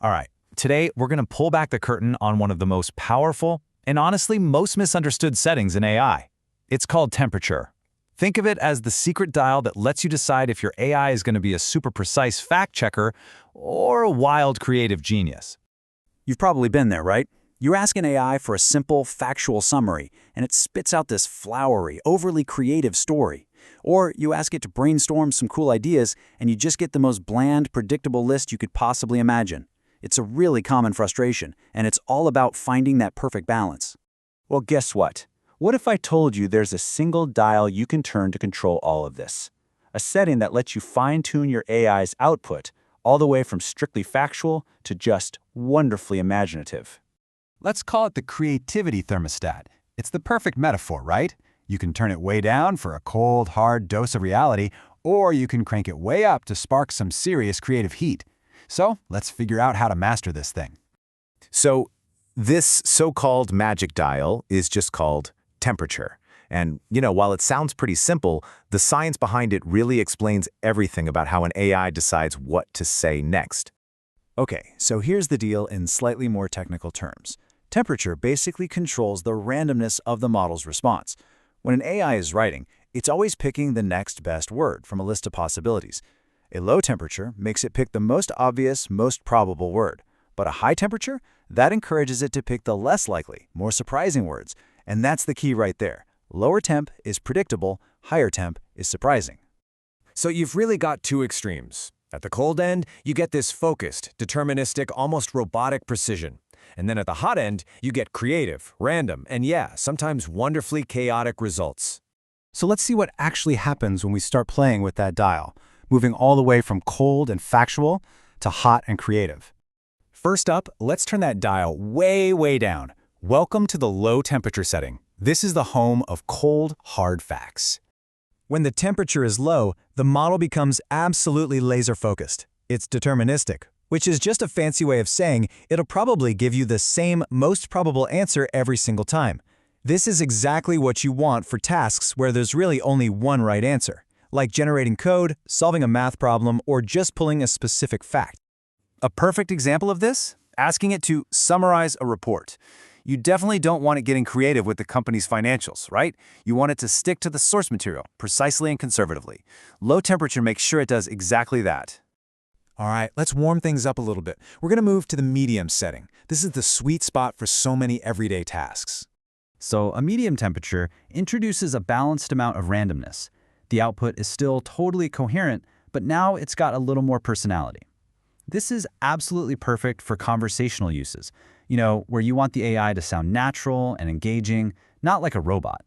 All right, today we're going to pull back the curtain on one of the most powerful and honestly most misunderstood settings in AI. It's called temperature. Think of it as the secret dial that lets you decide if your AI is going to be a super precise fact checker or a wild creative genius. You've probably been there, right? You ask an AI for a simple, factual summary, and it spits out this flowery, overly creative story. Or you ask it to brainstorm some cool ideas, and you just get the most bland, predictable list you could possibly imagine. It's a really common frustration, and it's all about finding that perfect balance. Well, guess what? What if I told you there's a single dial you can turn to control all of this? A setting that lets you fine-tune your AI's output, all the way from strictly factual to just wonderfully imaginative. Let's call it the creativity thermostat. It's the perfect metaphor, right? You can turn it way down for a cold, hard dose of reality, or you can crank it way up to spark some serious creative heat. So let's figure out how to master this thing. So this so-called magic dial is just called temperature. And, while it sounds pretty simple, the science behind it really explains everything about how an AI decides what to say next. Okay, so here's the deal in slightly more technical terms. Temperature basically controls the randomness of the model's response. When an AI is writing, it's always picking the next best word from a list of possibilities. A low temperature makes it pick the most obvious, most probable word. But a high temperature, that encourages it to pick the less likely, more surprising words. And that's the key right there. Lower temp is predictable, higher temp is surprising. So you've really got two extremes. At the cold end, you get this focused, deterministic, almost robotic precision. And then at the hot end, you get creative, random, and sometimes wonderfully chaotic results. So let's see what actually happens when we start playing with that dial, moving all the way from cold and factual to hot and creative. First up, let's turn that dial way, way down. Welcome to the low temperature setting. This is the home of cold, hard facts. When the temperature is low, the model becomes absolutely laser-focused. It's deterministic, which is just a fancy way of saying it'll probably give you the same most probable answer every single time. This is exactly what you want for tasks where there's really only one right answer, like generating code, solving a math problem, or just pulling a specific fact. A perfect example of this? Asking it to summarize a report. You definitely don't want it getting creative with the company's financials, right? You want it to stick to the source material, precisely and conservatively. Low temperature makes sure it does exactly that. All right, let's warm things up a little bit. We're going to move to the medium setting. This is the sweet spot for so many everyday tasks. So a medium temperature introduces a balanced amount of randomness. The output is still totally coherent, but now it's got a little more personality. This is absolutely perfect for conversational uses, where you want the AI to sound natural and engaging, not like a robot.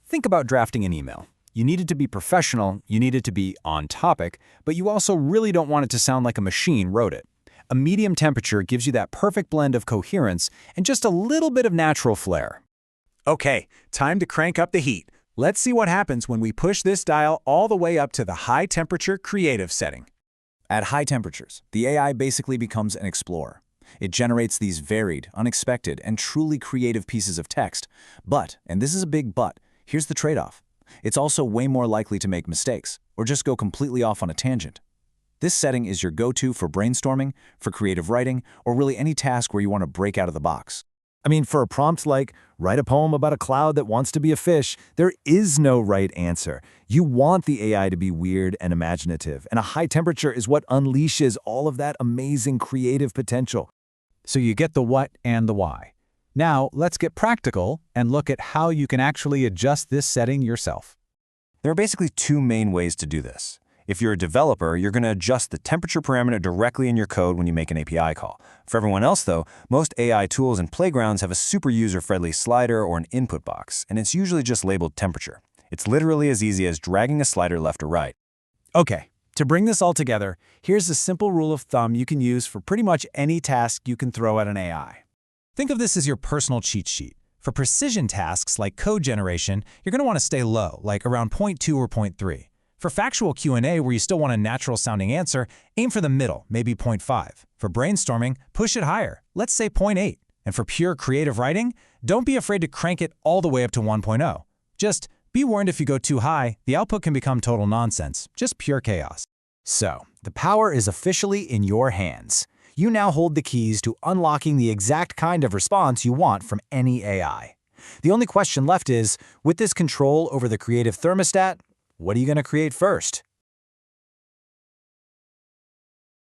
Think about drafting an email. You need it to be professional, you need it to be on topic, but you also really don't want it to sound like a machine wrote it. A medium temperature gives you that perfect blend of coherence and just a little bit of natural flair. Okay, time to crank up the heat. Let's see what happens when we push this dial all the way up to the high temperature creative setting. At high temperatures, the AI basically becomes an explorer. It generates these varied, unexpected, and truly creative pieces of text. But, and this is a big but, here's the trade-off. It's also way more likely to make mistakes, or just go completely off on a tangent. This setting is your go-to for brainstorming, for creative writing, or really any task where you want to break out of the box. I mean, for a prompt like, write a poem about a cloud that wants to be a fish, there is no right answer. You want the AI to be weird and imaginative, and a high temperature is what unleashes all of that amazing creative potential. So you get the what and the why. Now, let's get practical and look at how you can actually adjust this setting yourself. There are basically two main ways to do this. If you're a developer, you're going to adjust the temperature parameter directly in your code when you make an API call. For everyone else, though, most AI tools and playgrounds have a super user-friendly slider or an input box, and it's usually just labeled temperature. It's literally as easy as dragging a slider left or right. Okay, to bring this all together, here's a simple rule of thumb you can use for pretty much any task you can throw at an AI. Think of this as your personal cheat sheet. For precision tasks like code generation, you're going to want to stay low, like around 0.2 or 0.3. For factual Q&A where you still want a natural-sounding answer, aim for the middle, maybe 0.5. For brainstorming, push it higher, let's say 0.8. And for pure creative writing, don't be afraid to crank it all the way up to 1.0. Just be warned if you go too high, the output can become total nonsense, just pure chaos. So, the power is officially in your hands. You now hold the keys to unlocking the exact kind of response you want from any AI. The only question left is, with this control over the creative thermostat, what are you going to create first?